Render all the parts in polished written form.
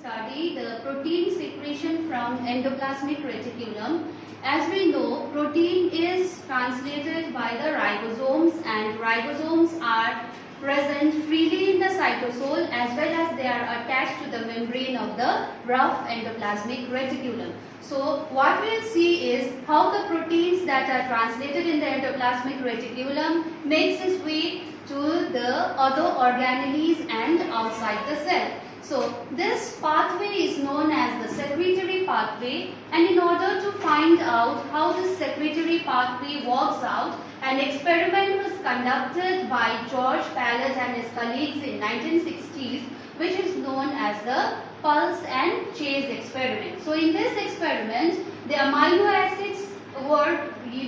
study the protein secretion from endoplasmic reticulum. As we know, protein is translated by the ribosomes, and ribosomes are present freely in the cytosol as well as they are attached to the membrane of the rough endoplasmic reticulum. So what we will see is how the proteins that are translated in the endoplasmic reticulum makes its way to the other organelles and outside the cell. So this pathway is known as the secretory pathway, and in order to find out how this secretory pathway works out, an experiment was conducted by George Pallet and his colleagues in 1960s, which is known as the pulse and chase experiment. So in this experiment, the amino acids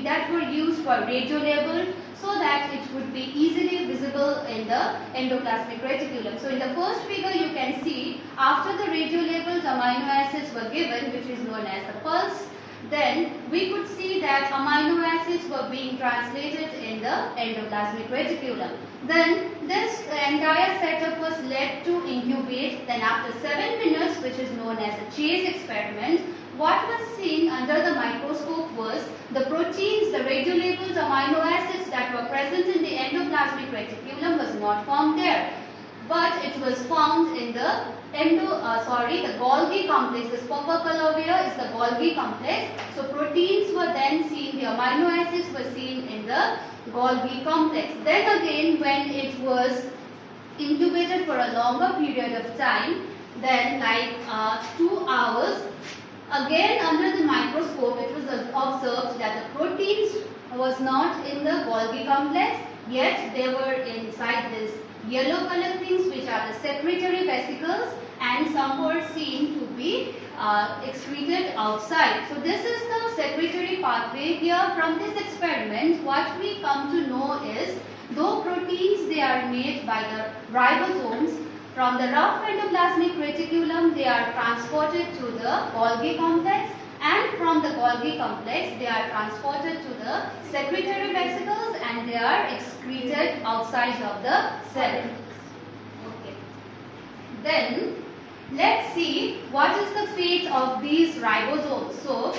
that were used were radiolabeled so that it would be easily visible in the endoplasmic reticulum. So in the first figure you can see after the radiolabeled amino acids were given, which is known as the pulse, then we could see that amino acids were being translated in the endoplasmic reticulum. Then this entire setup was led to incubate. Then after 7 minutes, which is known as the chase experiment, what was seen under the microscope was the proteins, the radiolabeled amino acids that were present in the endoplasmic reticulum was not found there, but it was found in the the Golgi complex. This purple color here is the Golgi complex. So proteins were then seen, the amino acids were seen in the Golgi complex. Then again, when it was incubated for a longer period of time, then like 2 hours, again under the microscope it was observed that the proteins was not in the Golgi complex, yet they were inside this yellow color things which are the secretory vesicles, and some were seen to be excreted outside. So this is the secretory pathway. Here from this experiment what we come to know is, though proteins they are made by the ribosomes, from the rough endoplasmic reticulum they are transported to the Golgi complex, and from the Golgi complex they are transported to the secretory vesicles and they are excreted outside of the cell. Okay. Then let's see what is the fate of these ribosomes. So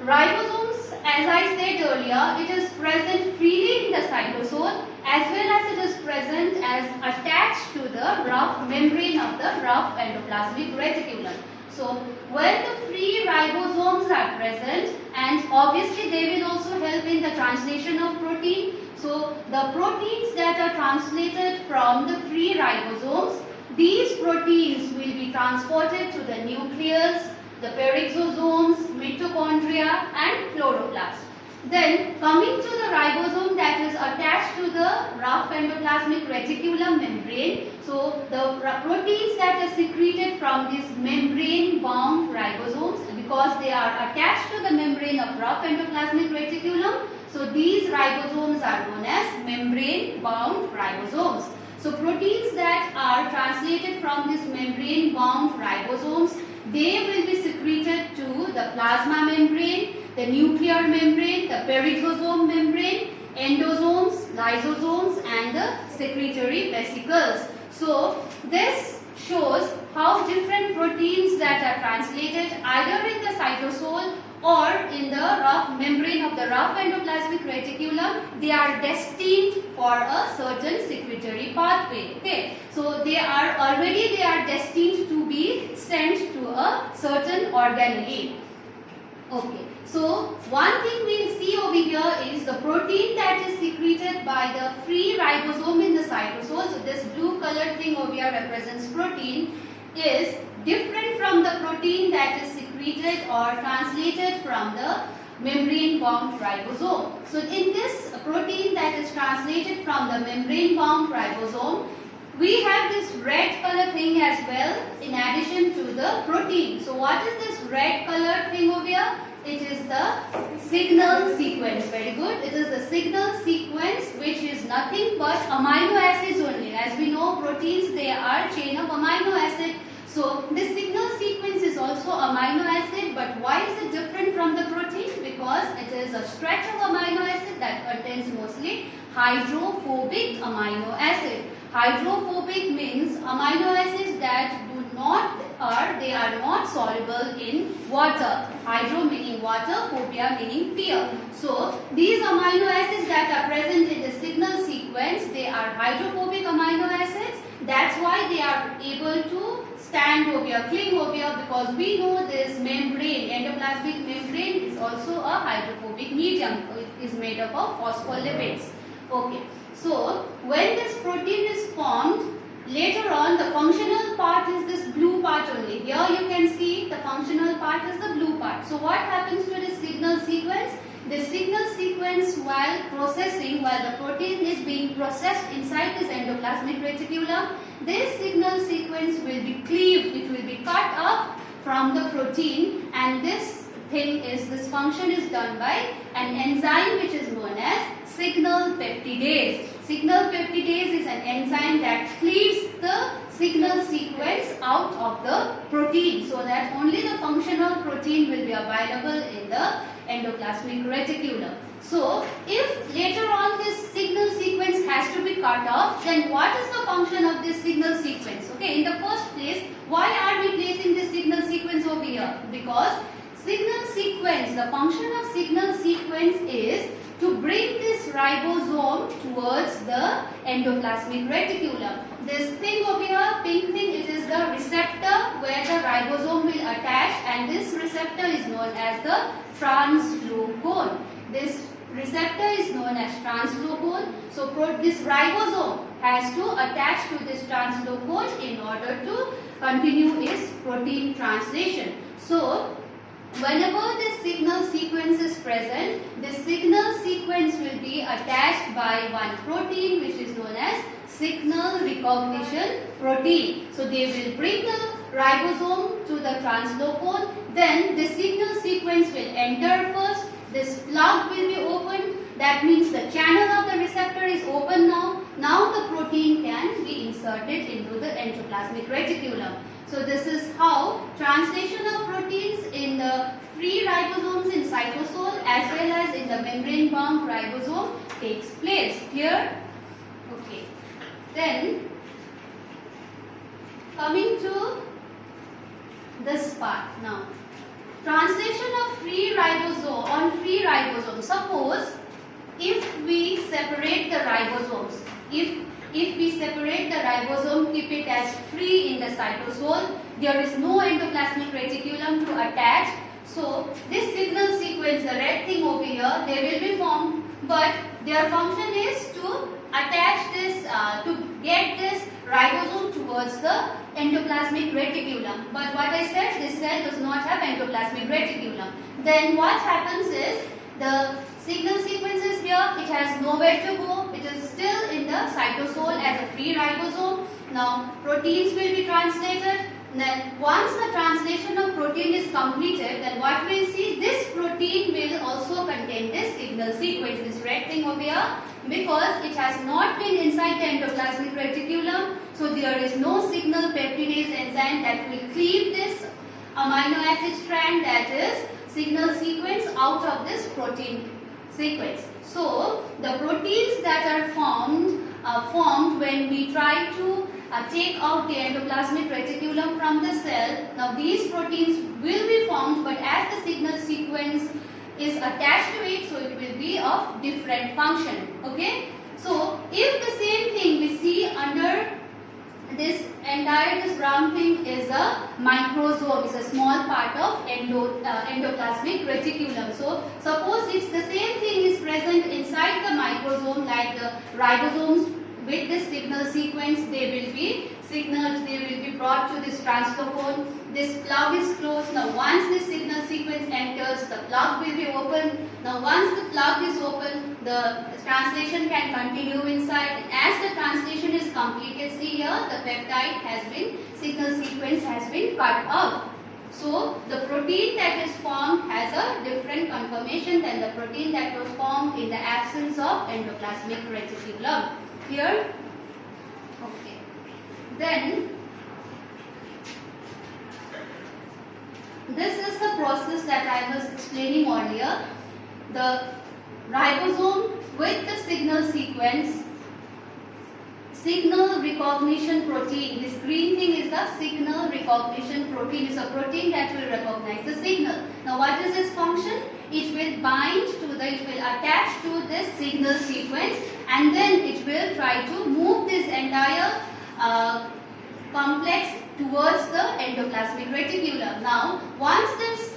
ribosomes, as I said earlier, it is present freely in the cytosol as well as it is present as attached to the rough membrane of the rough endoplasmic reticulum. So when the free ribosomes are present, and obviously they will also help in the translation of protein. So the proteins that are translated from the free ribosomes, these proteins will be transported to the nucleus, the peroxisomes, mitochondria and chloroplast. Then coming to the ribosome that is attached to the rough endoplasmic reticulum membrane. So the proteins that are secreted from these membrane bound ribosomes, because they are attached to the membrane of rough endoplasmic reticulum, so these ribosomes are known as membrane bound ribosomes. So proteins that are translated from these membrane bound ribosomes, they will be secreted to the plasma membrane, the nuclear membrane, the peroxisome membrane, endosomes, lysosomes and the secretory vesicles. So this shows how different proteins that are translated either in the cytosol or in the rough membrane of the rough endoplasmic reticulum, they are destined for a certain secretory pathway. Okay, so they are destined to be sent to a certain organelle. Okay, so one thing we will see over here is the protein that is secreted by the free ribosome in the cytosol. So this blue colored thing over here represents protein, is different from the protein that is secreted or translated from the membrane bound ribosome. So in this protein that is translated from the membrane bound ribosome, we have this red color thing as well in addition to the protein. So what is this red color thing over here? It is the signal sequence. Very good. It is the signal sequence which is nothing but amino acids only. As we know, proteins, they are chain of amino acid. So this signal sequence is also amino acid, but why is it different from the protein? Because it is a stretch of amino acid that contains mostly hydrophobic amino acid. Hydrophobic means amino acids that do not they are not soluble in water. Hydro meaning water, phobia meaning fear. So these amino acids that are present in the signal sequence, they are hydrophobic amino acids. That's why they are able to stand over here, cling over here, because we know this membrane, endoplasmic membrane, is also a hydrophobic medium. It is made up of phospholipids. Okay. So when this protein is formed, later on the functional part is this blue part only. Here you can see the functional part is the blue part. So what happens to the signal sequence? The signal sequence, while processing, while the protein is being processed inside this endoplasmic reticulum, this signal sequence will be cleaved, it will be cut off from the protein, and this function is done by an enzyme which is known as signal peptidase. Signal peptidase is an enzyme that cleaves the signal sequence out of the protein, so that only the functional protein will be available in the endoplasmic reticulum. So, if later on this signal sequence has to be cut off, then what is the function of this signal sequence? Okay, in the first place, why are we placing this signal sequence over here? Because signal sequence, the function of signal sequence is to bring this ribosome towards the endoplasmic reticulum. This thing over here, pink thing, it is the receptor where the ribosome will attach, and this receptor is known as the translocation. This receptor is known as translocation. So this ribosome has to attach to this translocation in order to continue its protein translation. So whenever this signal sequence is present, this signal sequence will be attached by one protein which is known as signal recognition protein. So they will bring the ribosome to the translocation, then the signal sequence will enter first, this plug will be opened, that means the channel of the receptor is open now. Now the protein can be inserted into the endoplasmic reticulum. So this is how translation of proteins in the free ribosomes in cytosol as well as in the membrane bound ribosome takes place. Here, okay. Then coming to this part now. Translation of free ribosome on free ribosome. Suppose if we separate the ribosomes, if we separate the ribosome, keep it as free in the cytosol, there is no endoplasmic reticulum to attach. So this signal sequence, the red thing over here, they will be formed, but their function is to attach this, to get this ribosome towards the endoplasmic reticulum. But what I said, this cell does not have endoplasmic reticulum. Then what happens is, the signal sequence is here, it has nowhere to go, it is still in the cytosol as a free ribosome. Now proteins will be translated. Then once the translation of protein is completed, then what we will see, this protein will also contain this signal sequence, this red thing over here, because it has not been inside the endoplasmic reticulum. So there is no signal peptidase enzyme that will cleave this amino acid strand, that is signal sequence, out of this protein sequence. So the proteins that are formed when we try to take out the endoplasmic reticulum from the cell. Now these proteins will be formed, but as the signal sequence is attached to it, so it will be of different function. Okay. So if the same thing we see under this entire, this brown thing is a microsome, is a small part of endoplasmic reticulum. So suppose if the same thing is present inside the microsome, like the ribosomes with this signal sequence, they will be signaled, they will be brought to this translocation. This plug is closed. Now once this signal sequence enters, the plug will be open. Now once the plug is open, the translation can continue inside. And as the translation is completed, see here, the peptide has been, signal sequence has been cut out. So the protein that is formed has a different conformation than the protein that was formed in the absence of endoplasmic reticulum. Here, okay. Then this is the process that I was explaining earlier. The ribosome with the signal sequence signal recognition protein. This green thing is the signal recognition protein. It's a protein that will recognize the signal. Now what is its function? It will bind to it will attach to this signal sequence, and then it will try to move this entire complex towards the endoplasmic reticulum. Now once this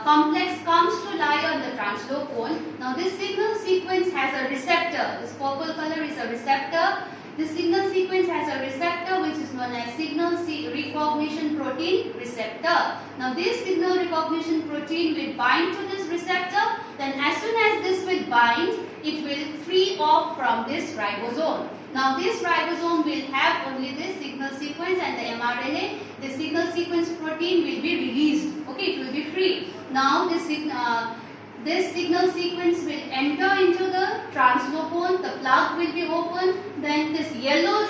complex comes to lie on the translocone, now this signal sequence has a receptor. This purple color is a receptor. The signal sequence has a receptor which is known as signal recognition protein receptor. Now this signal recognition protein will bind to this receptor. Then as soon as this will bind, it will free off from this ribosome. Now this ribosome will have only this signal sequence and the mRNA. The signal sequence protein will be released. Okay, it will be free. Now this signal sequence will enter into the translocone, the plug will be open, then this yellow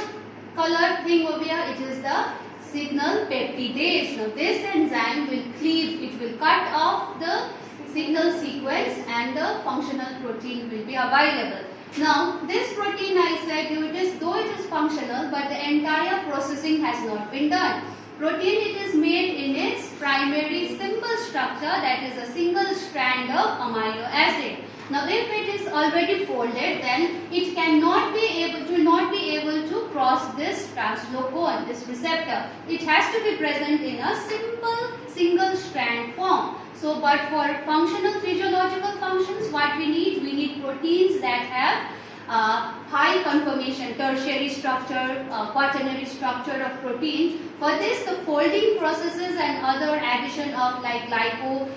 colored thing over here, it is the signal peptidase. Now this enzyme will cleave, it will cut off the signal sequence and the functional protein will be available. Now this protein, I said though it is functional, but the entire processing has not been done. Protein, it is made in its primary simple structure, that is a single strand of amino acid. Now if it is already folded, then it will not be able to cross this translocone, this receptor. It has to be present in a simple single strand form. So but for functional physiological functions, what we need proteins that have high conformation, tertiary structure, quaternary structure of protein. For this, the folding processes and other addition of like glycogen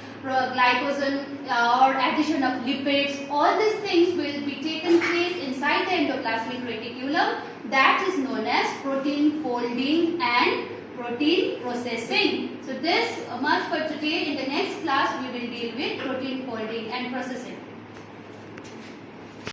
or addition of lipids, all these things will be taken place inside the endoplasmic reticulum. That is known as protein folding and protein processing. So this much for today. In the next class, we will deal with protein folding and processing.